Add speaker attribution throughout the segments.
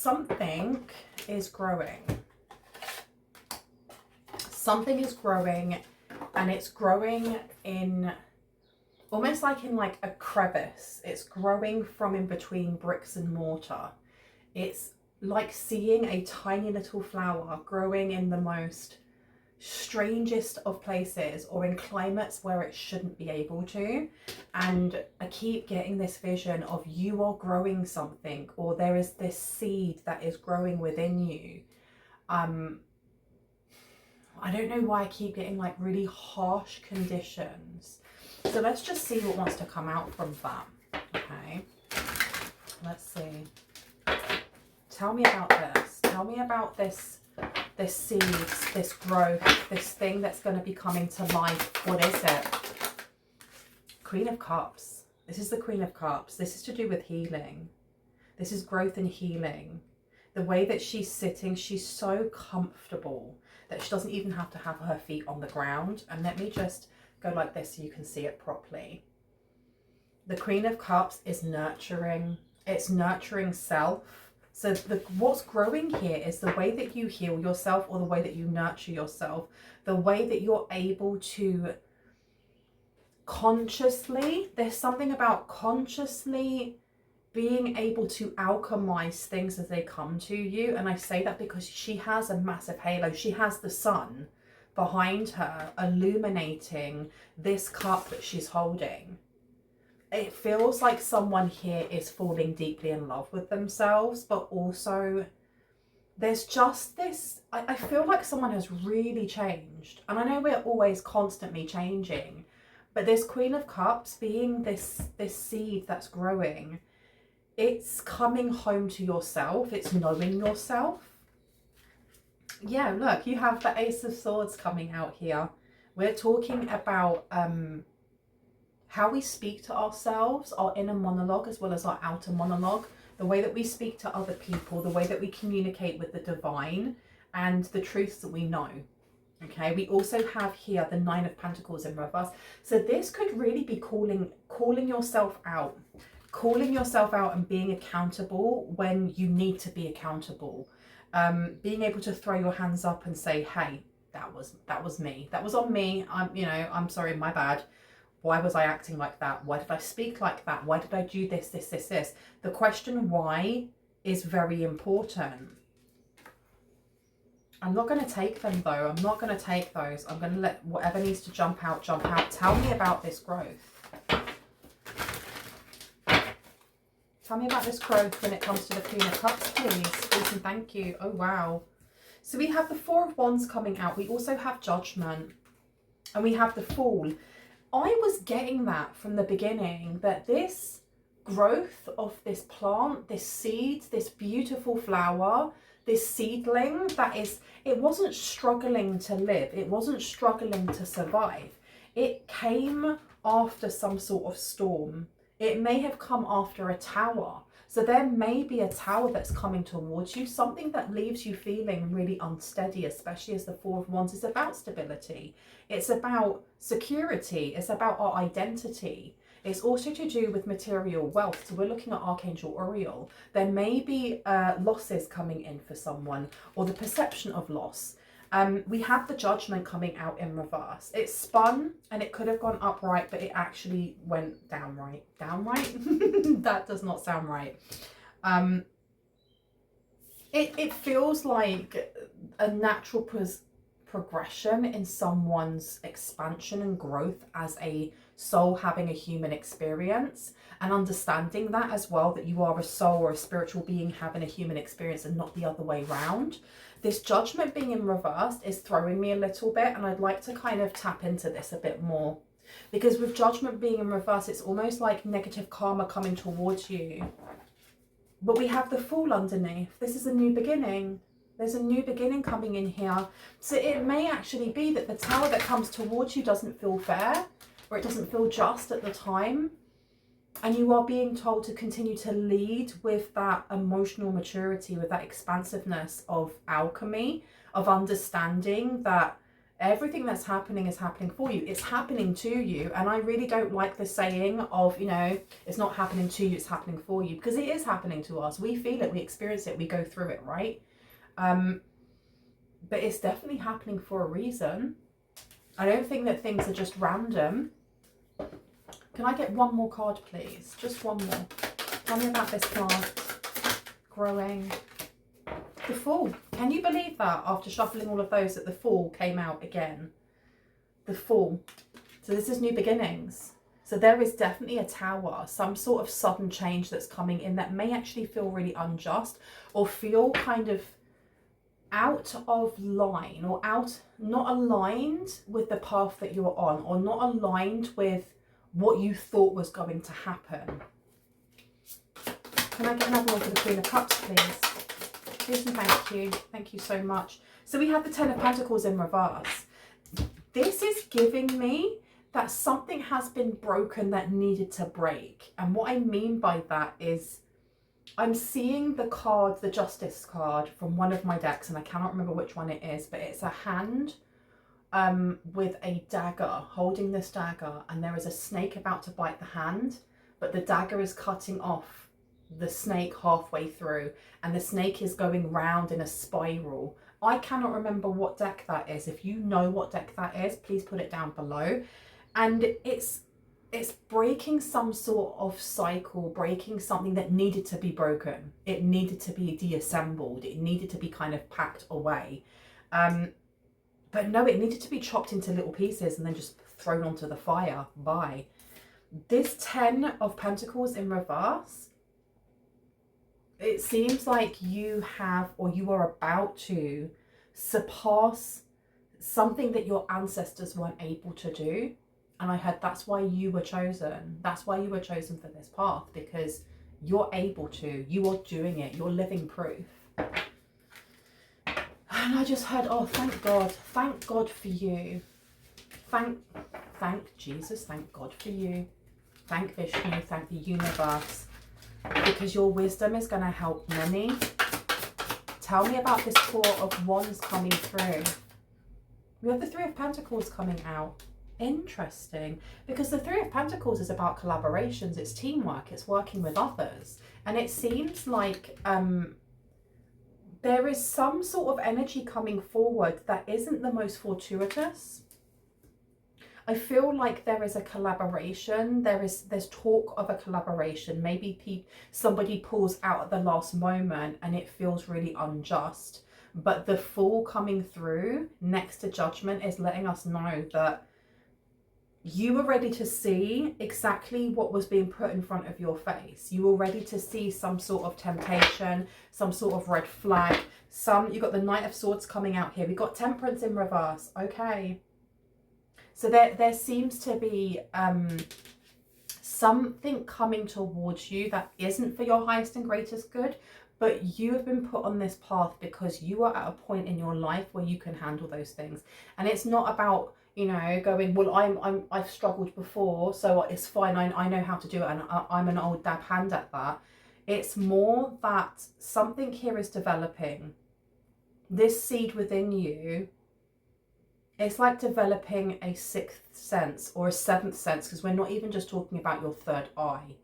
Speaker 1: something is growing. Something is growing, and it's growing in almost like in like a crevice. It's growing from in between bricks and mortar. It's like seeing a tiny little flower growing in the most strangest of places, or in climates where it shouldn't be able to. And I keep getting this vision of you are growing something, or there is this seed that is growing within you. I don't know why I keep getting like really harsh conditions. So let's just see what wants to come out from that. Okay, let's see. Tell me about this. Tell me about this seeds, this growth, this thing that's going to be coming to life. What is it? Queen of Cups. This is the Queen of Cups. This is to do with healing. This is growth and healing. The way that she's sitting, she's so comfortable that she doesn't even have to have her feet on the ground. And let me just go like this so you can see it properly. The Queen of Cups is nurturing. It's nurturing self. So what's growing here is the way that you heal yourself, or the way that you nurture yourself, the way that you're able to consciously, there's something about consciously being able to alchemize things as they come to you. And I say that because she has a massive halo. She has the sun behind her illuminating this cup that she's holding. It feels like someone here is falling deeply in love with themselves, but also there's just this, I feel like someone has really changed. And I know we're always constantly changing, but this Queen of Cups being this seed that's growing, it's coming home to yourself. It's knowing yourself. Yeah, look, you have the Ace of Swords coming out here. We're talking about how we speak to ourselves, our inner monologue as well as our outer monologue, the way that we speak to other people, the way that we communicate with the divine, and the truths that we know. Okay, we also have here the Nine of Pentacles in reverse. So this could really be calling yourself out and being accountable when you need to be accountable. Being able to throw your hands up and say, hey, that was me. That was on me. I'm sorry, my bad. Why was I acting like that? Why did I speak like that? Why did I do this? The question why is very important. I'm not going to take them though. I'm not going to take those. I'm going to let whatever needs to jump out, jump out. Tell me about this growth. Tell me about this growth when it comes to the Queen of Cups, please. Please and thank you. Oh, wow. So we have the Four of Wands coming out. We also have Judgment. And we have the Fool. I was getting that from the beginning, that this growth of this plant, this seed, this beautiful flower, this seedling, it wasn't struggling to live. It wasn't struggling to survive. It came after some sort of storm. It may have come after a tower. So there may be a tower that's coming towards you, something that leaves you feeling really unsteady, especially as the Four of Wands is about stability. It's about security. It's about our identity. It's also to do with material wealth. So we're looking at Archangel Uriel. There may be losses coming in for someone, or the perception of loss. We have the Judgment coming out in reverse. It spun and it could have gone upright, but it actually went downright. Downright? That does not sound right. It feels like a natural progression in someone's expansion and growth as a soul having a human experience, and understanding that as well, that you are a soul or a spiritual being having a human experience and not the other way around. This Judgment being in reverse is throwing me a little bit, and I'd like to kind of tap into this a bit more, because with Judgment being in reverse, it's almost like negative karma coming towards you. But we have the Fool underneath. This is a new beginning. There's a new beginning coming in here. So it may actually be that the tower that comes towards you doesn't feel fair, or it doesn't feel just at the time. And you are being told to continue to lead with that emotional maturity, with that expansiveness of alchemy, of understanding that Everything that's happening is happening for you. It's happening to you. And I really don't like the saying of, you know, it's not happening to you, it's happening for you. Because it is happening to us. We feel it, we experience it, we go through it, right? But it's definitely happening for a reason. I don't think that things are just random. Can I get one more card, please? Just one more. Tell me about this plant growing. The Fool. Can you believe that after shuffling all of those that the Fool came out again? The Fool. So this is new beginnings. So there is definitely a tower, some sort of sudden change that's coming in that may actually feel really unjust or feel kind of out of line or not aligned with the path that you're on, or not aligned with what you thought was going to happen. Can I get another one for the Queen of Cups, please? Please and thank you. Thank you so much. So we have the Ten of Pentacles in reverse. This is giving me that something has been broken that needed to break. And what I mean by that is I'm seeing the card, the Justice card from one of my decks, and I cannot remember which one it is, but it's a hand with a dagger, holding this dagger, and there is a snake about to bite the hand, but the dagger is cutting off the snake halfway through, and the snake is going round in a spiral. I cannot remember what deck that is. If you know what deck that is, please put it down below. And it's breaking some sort of cycle, breaking something that needed to be broken. It needed to be deassembled. It needed to be kind of packed away. But no, it needed to be chopped into little pieces and then just thrown onto the fire. Bye. This Ten of Pentacles in reverse, it seems like you have, or you are about to surpass something that your ancestors weren't able to do. And I heard that's why you were chosen. That's why you were chosen for this path, because you're able to. You are doing it. You're living proof. And I just heard, oh, thank God. Thank God for you. Thank Jesus. Thank God for you. Thank Vishnu. Thank the universe. Because your wisdom is going to help many. Tell me about this Four of Wands coming through. We have the Three of Pentacles coming out. Interesting. Because the Three of Pentacles is about collaborations. It's teamwork. It's working with others. And it seems like there is some sort of energy coming forward that isn't the most fortuitous. I feel like there is a collaboration. There's talk of a collaboration. Maybe somebody pulls out at the last moment and it feels really unjust. But the Fool coming through next to Judgment is letting us know that you were ready to see exactly what was being put in front of your face. You were ready to see some sort of temptation, some sort of red flag. You got the Knight of Swords coming out here. We got Temperance in reverse. Okay. So there seems to be something coming towards you that isn't for your highest and greatest good, but you have been put on this path because you are at a point in your life where you can handle those things. And it's not about, you know, going, well, I've struggled before, so it's fine. I know how to do it, and I'm an old dab hand at that. It's more that something here is developing. This seed within you, it's like developing a sixth sense or a seventh sense, because we're not even just talking about your third eye.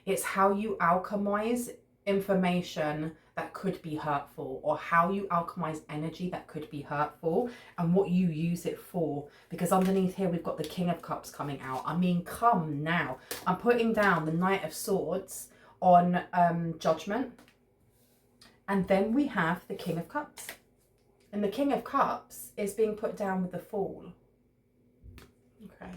Speaker 1: It's how you alchemize information that could be hurtful, or how you alchemize energy that could be hurtful, and what you use it for. Because underneath here we've got the King of Cups coming out. I mean, come now. I'm putting down the Knight of Swords on Judgment, and then we have the King of Cups. And the King of Cups is being put down with the Fool. Okay.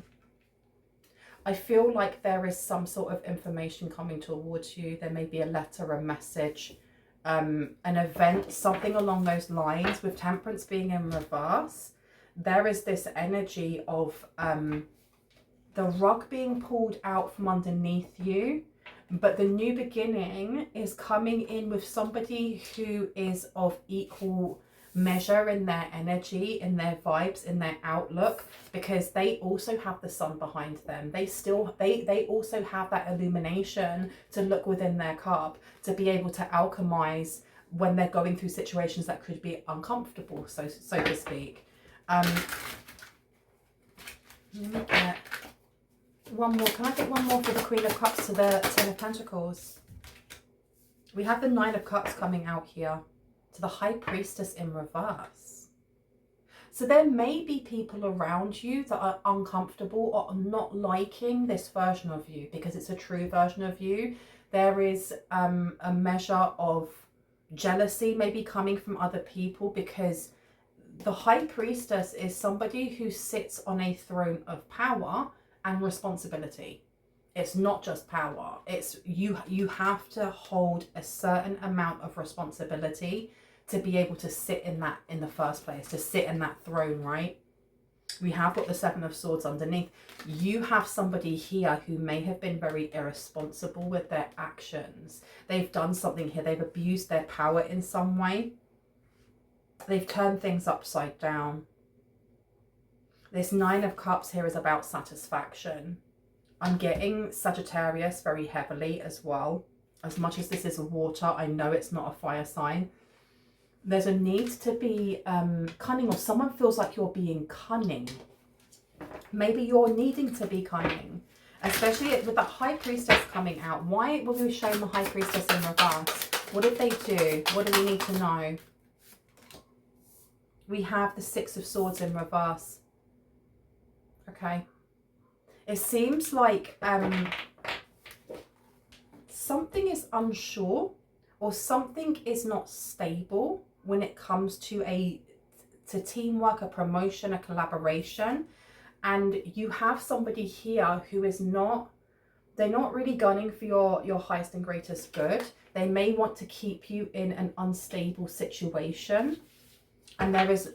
Speaker 1: I feel like there is some sort of information coming towards you. There may be a letter, a message, an event, something along those lines. With Temperance being in reverse, there is this energy of the rug being pulled out from underneath you. But the new beginning is coming in with somebody who is of equal measure in their energy, in their vibes, in their outlook, because they also have the sun behind them. They also have that illumination to look within their cup, to be able to alchemize when they're going through situations that could be uncomfortable, so to speak. Let me get one more. Can I get one more for the Queen of Cups to the Ten of Pentacles? We have the Nine of Cups coming out here to the High Priestess in reverse. So there may be people around you that are uncomfortable or not liking this version of you because it's a true version of you. There is a measure of jealousy maybe coming from other people, because the High Priestess is somebody who sits on a throne of power and responsibility. It's not just power. It's you have to hold a certain amount of responsibility to be able to sit in that in the first place, to sit in that throne, right? We have got the Seven of Swords underneath. You have somebody here who may have been very irresponsible with their actions. They've done something here. They've abused their power in some way. They've turned things upside down. This Nine of Cups here is about satisfaction. I'm getting Sagittarius very heavily as well. As much as this is a water, I know it's not a fire sign. There's a need to be cunning, or someone feels like you're being cunning. Maybe you're needing to be cunning, especially with the High Priestess coming out. Why were we showing the High Priestess in reverse? What did they do? What do we need to know? We have the Six of Swords in reverse. Okay. It seems like something is unsure, or something is not stable when it comes to teamwork, a promotion, a collaboration. And you have somebody here who is not, they're not really gunning for your highest and greatest good. They may want to keep you in an unstable situation. And there's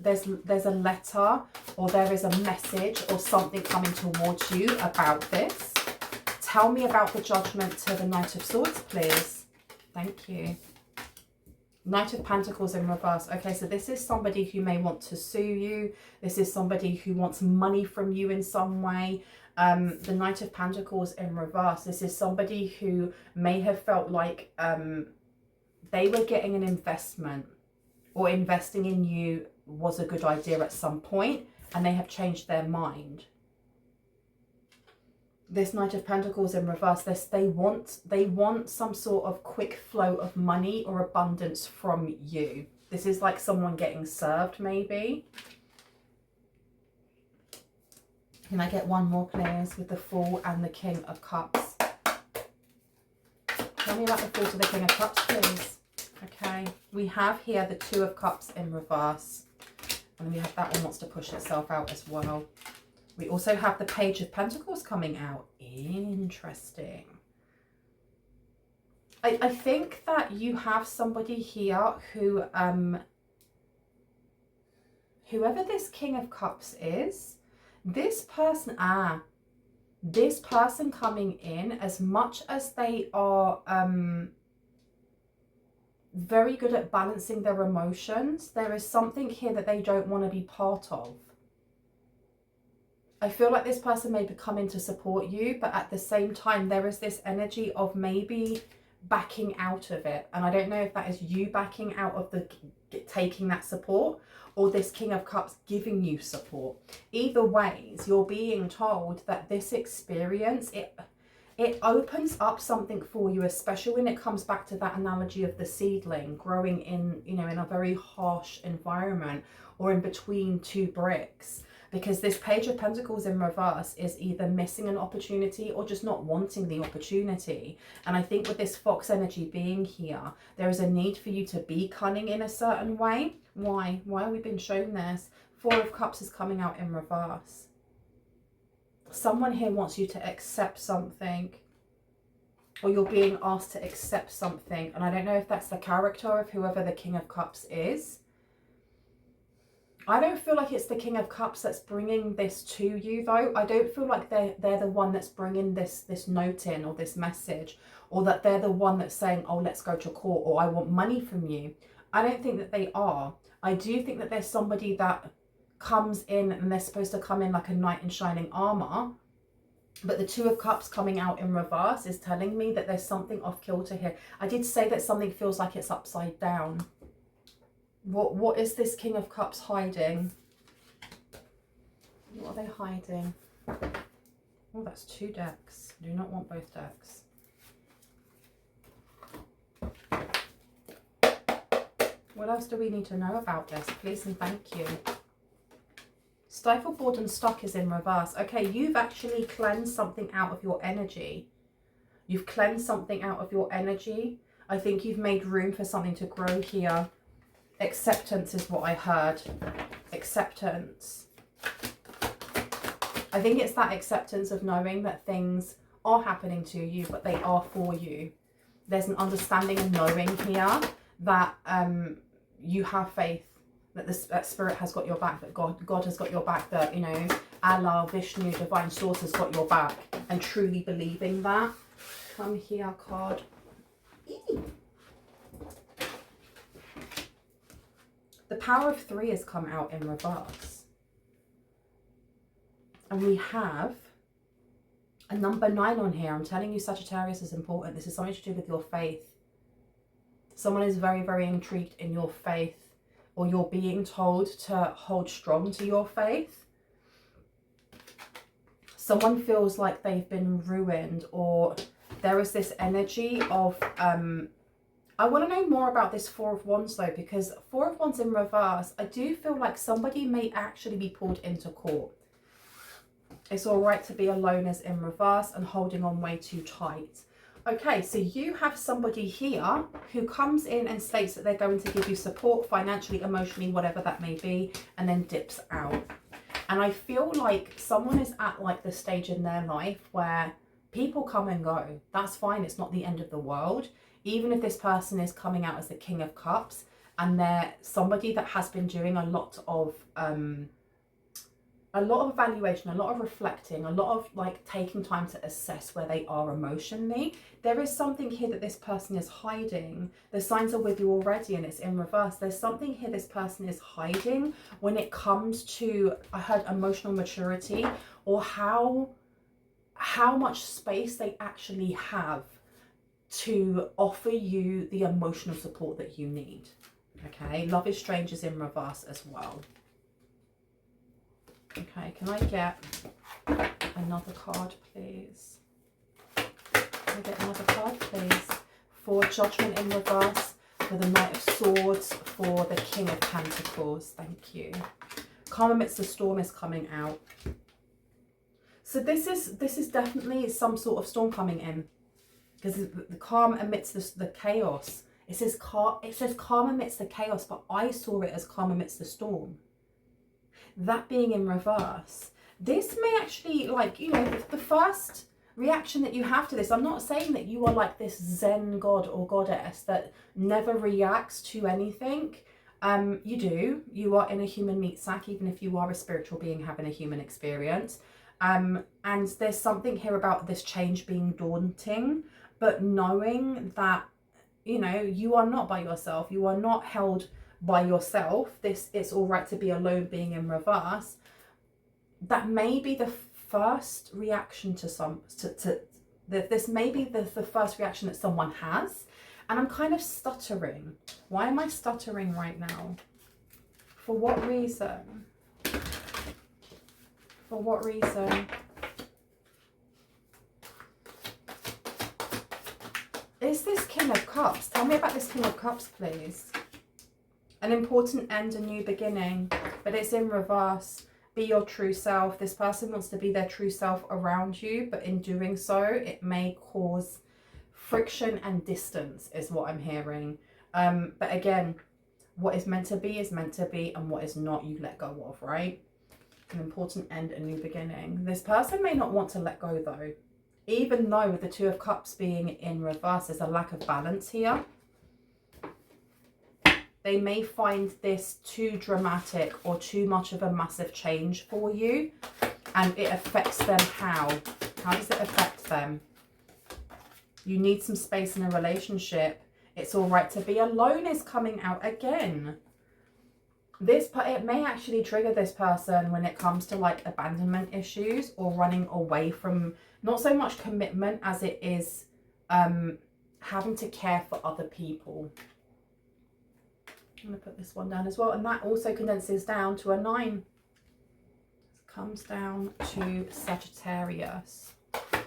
Speaker 1: a letter, or there is a message or something coming towards you about this. Tell me about the Judgment to the Knight of Swords, please. Thank you. Knight of Pentacles in reverse. Okay, so this is somebody who may want to sue you. This is somebody who wants money from you in some way. The Knight of Pentacles in reverse. This is somebody who may have felt like they were getting an investment, or investing in you was a good idea at some point, and they have changed their mind. This Knight of Pentacles in reverse, they want some sort of quick flow of money or abundance from you. This is like someone getting served, maybe. Can I get one more, please, with the Fool and the King of Cups? Tell me about the Fool to the King of Cups, please. Okay, we have here the Two of Cups in reverse, and we have that one wants to push itself out as well. We also have the Page of Pentacles coming out. Interesting. I think that you have somebody here who, whoever this King of Cups is, this person coming in, as much as they are very good at balancing their emotions, there is something here that they don't want to be part of. I feel like this person may be coming to support you, but at the same time, there is this energy of maybe backing out of it. And I don't know if that is you backing out of taking that support, or this King of Cups giving you support. Either ways, you're being told that this experience, it opens up something for you, especially when it comes back to that analogy of the seedling growing in, in a very harsh environment, or in between two bricks. Because this Page of Pentacles in reverse is either missing an opportunity or just not wanting the opportunity. And I think with this Fox energy being here, there is a need for you to be cunning in a certain way. Why? Why have we been shown this? Four of Cups is coming out in reverse. Someone here wants you to accept something, or you're being asked to accept something. And I don't know if that's the character of whoever the King of Cups is. I don't feel like it's the King of Cups that's bringing this to you, though. I don't feel like they're the one that's bringing this note in, or this message, or that they're the one that's saying, oh, let's go to court, or I want money from you. I don't think that they are. I do think that there's somebody that comes in, and they're supposed to come in like a knight in shining armor. But the Two of Cups coming out in reverse is telling me that there's something off kilter here. I did say that something feels like it's upside down. What is this King of Cups hiding? What are they hiding? Oh, that's 2 decks. I do not want both decks. What else do we need to know about this? Please and thank you. Stifle, bored and stuck is in reverse. Okay, you've actually cleansed something out of your energy. You've cleansed something out of your energy. I think you've made room for something to grow here. Acceptance is what I heard. Acceptance. I think it's that acceptance of knowing that things are happening to you, but they are for you. There's an understanding and knowing here that you have faith, that spirit has got your back, that God has got your back, that, you know, Allah, Vishnu, divine source has got your back, and truly believing that. Come here, card. The power of 3 has come out in reverse. And we have a number 9 on here. I'm telling you, Sagittarius is important. This is something to do with your faith. Someone is very, very intrigued in your faith, or you're being told to hold strong to your faith. Someone feels like they've been ruined, or there is this energy of, I want to know more about this 4 of Wands though, because 4 of Wands in reverse, I do feel like somebody may actually be pulled into court. It's all right to be alone is in reverse, and holding on way too tight. Okay, so you have somebody here who comes in and states that they're going to give you support financially, emotionally, whatever that may be, and then dips out. And I feel like someone is at like the stage in their life where people come and go. That's fine. It's not the end of the world. Even if this person is coming out as the King of Cups, and they're somebody that has been doing a lot of evaluation, a lot of reflecting, a lot of like taking time to assess where they are emotionally. There is something here that this person is hiding. The signs are with you already, and it's in reverse. There's something here this person is hiding when it comes to, I heard, emotional maturity, or how much space they actually have to offer you the emotional support that you need. Okay, love is strange is in reverse as well. Okay, can I get another card, please? Can I get another card, please? For Judgment in reverse, for the Knight of Swords, for the King of Pentacles. Thank you. Calm amidst the storm is coming out. So this is definitely some sort of storm coming in, because the calm amidst the chaos. It says calm amidst the chaos, but I saw it as calm amidst the storm. That being in reverse, this may actually, like, you know, the first reaction that you have to this, I'm not saying that you are like this Zen god or goddess that never reacts to anything. You do. You are in a human meat sack, even if you are a spiritual being having a human experience. And there's something here about this change being daunting, but knowing that, you know, you are not by yourself. You are not held by yourself. It's all right to be alone being in reverse. That may be the first reaction this may be the first reaction that someone has. And I'm kind of stuttering. Why am I stuttering right now? For what reason? For what reason? Is this King of Cups? Tell me about this King of Cups, please. An important end, a new beginning, but it's in reverse. Be your true self. This person wants to be their true self around you, but in doing so, it may cause friction and distance is what I'm hearing. But again, what is meant to be is meant to be, and what is not, you let go of, right? An important end, a new beginning. This person may not want to let go though. Even though with the Two of Cups being in reverse, there's a lack of balance here. They may find this too dramatic or too much of a massive change for you. And it affects them how? How does it affect them? You need some space in a relationship. It's all right to be alone is coming out again. It may actually trigger this person when it comes to like abandonment issues or running away from, not so much commitment as it is having to care for other people. I'm going to put this one down as well. And that also condenses down to a 9. comes down to Sagittarius.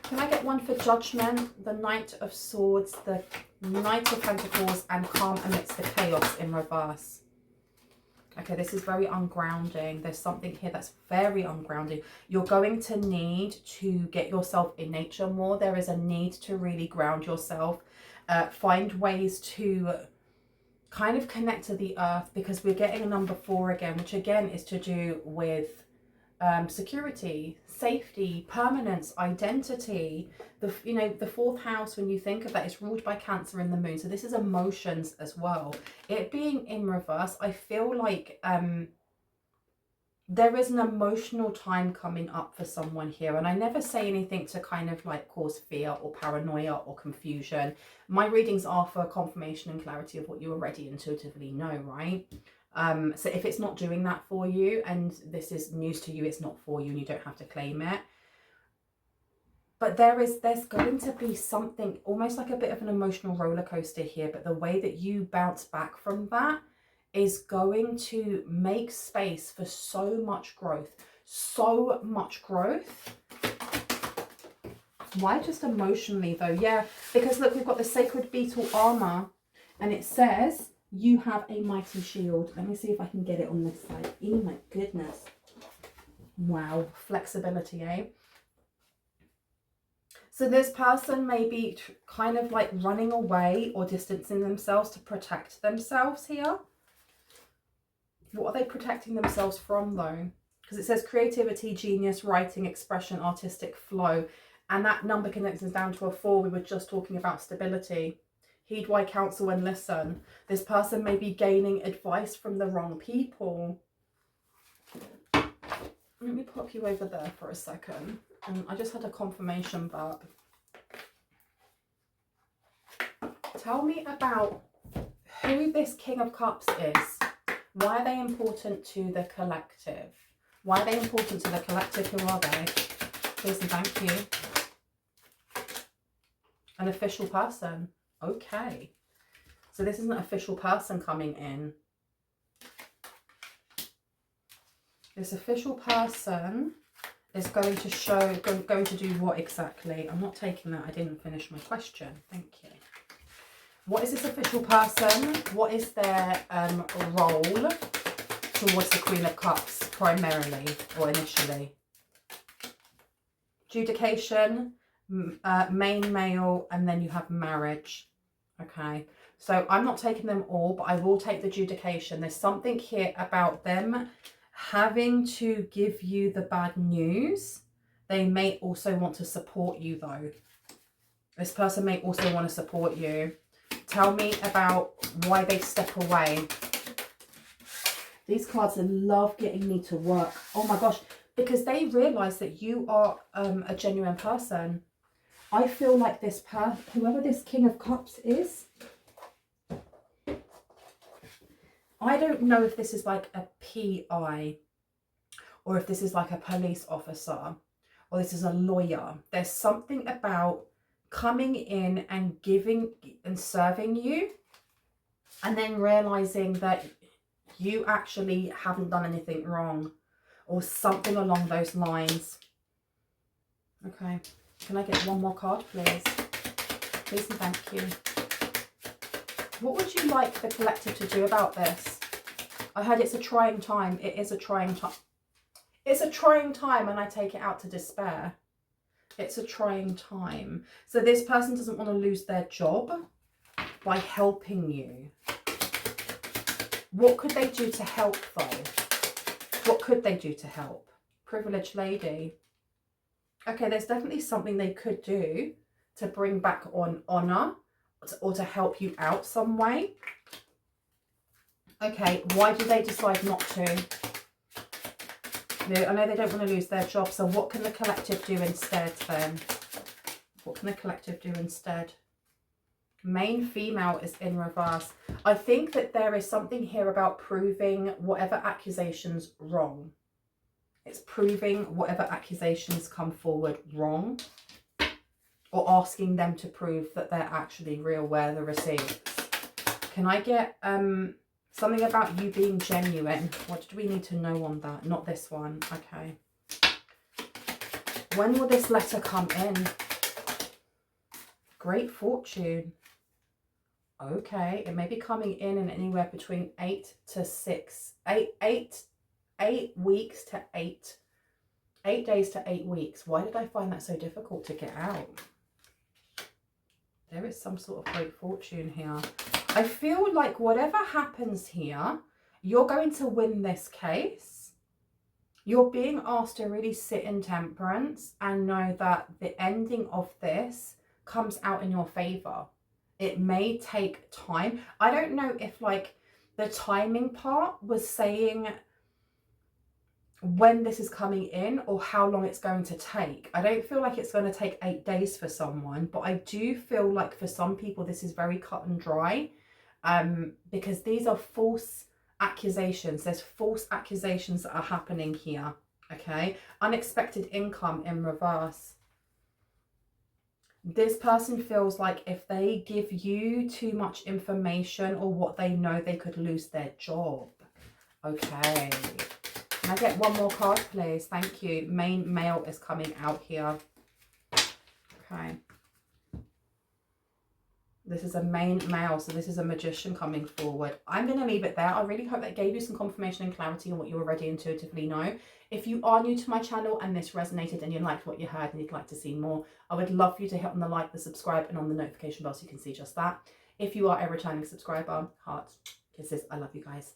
Speaker 1: Can I get one for Judgment, the Knight of Swords, the Knight of Pentacles, and calm amidst the chaos in reverse? Okay, this is very ungrounding. There's something here that's very ungrounding. You're going to need to get yourself in nature more. There is a need to really ground yourself. Find ways to kind of connect to the earth, because we're getting a number 4 again, which again is to do with security, safety, permanence, identity. The 4th house, when you think of that, is ruled by Cancer in the moon. So this is emotions as well. It being in reverse, I feel like there is an emotional time coming up for someone here. And I never say anything to kind of like cause fear or paranoia or confusion. My readings are for confirmation and clarity of what you already intuitively know, right? So if it's not doing that for you and this is news to you, it's not for you and you don't have to claim it. But there's going to be something almost like a bit of an emotional roller coaster here. But the way that you bounce back from that is going to make space for so much growth. So much growth. Why just emotionally though? Yeah, because look, we've got the sacred beetle armor and it says you have a mighty shield. Let me see if I can get it on this side. Oh my goodness. Wow, flexibility, eh? So this person may be kind of like running away or distancing themselves to protect themselves here. What are they protecting themselves from though? Because it says creativity, genius, writing, expression, artistic flow. And that number connects us down to a 4. We were just talking about stability. Heed why counsel and listen. This person may be gaining advice from the wrong people. Let me pop you over there for a second. And I just had a confirmation burp. Tell me about who this King of Cups is. Why are they important to the collective? Why are they important to the collective? Who are they? Please and thank you. An official person. Okay. So this is an official person coming in. This official person is going to show, going to do what exactly? I'm not taking that. I didn't finish my question. Thank you. What is this official person? What is their role towards the Queen of Cups primarily or initially? Adjudication, main male, and then you have marriage. Okay, so I'm not taking them all, but I will take the adjudication. There's something here about them having to give you the bad news. They may also want to support you though. This person may also want to support you. Tell me about why they step away. These cards love getting me to work. Oh my gosh, because they realize that you are a genuine person. I feel like this person, whoever this King of Cups is, I don't know if this is like a PI or if this is like a police officer or this is a lawyer. There's something about coming in and giving and serving you and then realizing that you actually haven't done anything wrong or something along those lines. Okay, can I get one more card, please? Please and thank you. What would you like the collective to do about this? I heard it's a trying time. It is a trying time. It's a trying time and I take it out to despair. It's a trying time. So this person doesn't want to lose their job by helping you. What could they do to help though? What could they do to help? Privileged lady. Okay, there's definitely something they could do to bring back on honor or to help you out some way. Okay, why do they decide not to? I know they don't want to lose their job, so what can the collective do instead then? What can the collective do instead? Main female is in reverse. I think that there is something here about proving whatever accusations wrong. It's proving whatever accusations come forward wrong, or asking them to prove that they're actually real where the receipts. Can I get something about you being genuine? What do we need to know on that? Not this one. Okay. When will this letter come in? Great fortune. Okay, it may be coming in anywhere between 8 weeks to 8 days to 8 weeks. Why did I find that so difficult to get out? There is some sort of great fortune here. I feel like whatever happens here, you're going to win this case. You're being asked to really sit in temperance and know that the ending of this comes out in your favor. It may take time. I don't know if like the timing part was saying when this is coming in or how long it's going to take. I don't feel like it's going to take 8 days for someone, but I do feel like for some people this is very cut and dry, because these are false accusations. There's false accusations that are happening here. Okay, unexpected income in reverse. This person feels like if they give you too much information or what they know, they could lose their job. Okay. Can I get one more card, please? Thank you. Main male is coming out here. Okay. This is a main male, so this is a magician coming forward. I'm going to leave it there. I really hope that gave you some confirmation and clarity on what you already intuitively know. If you are new to my channel and this resonated and you liked what you heard and you'd like to see more, I would love for you to hit on the like, the subscribe, and on the notification bell so you can see just that. If you are a returning subscriber, hearts, kisses, I love you guys.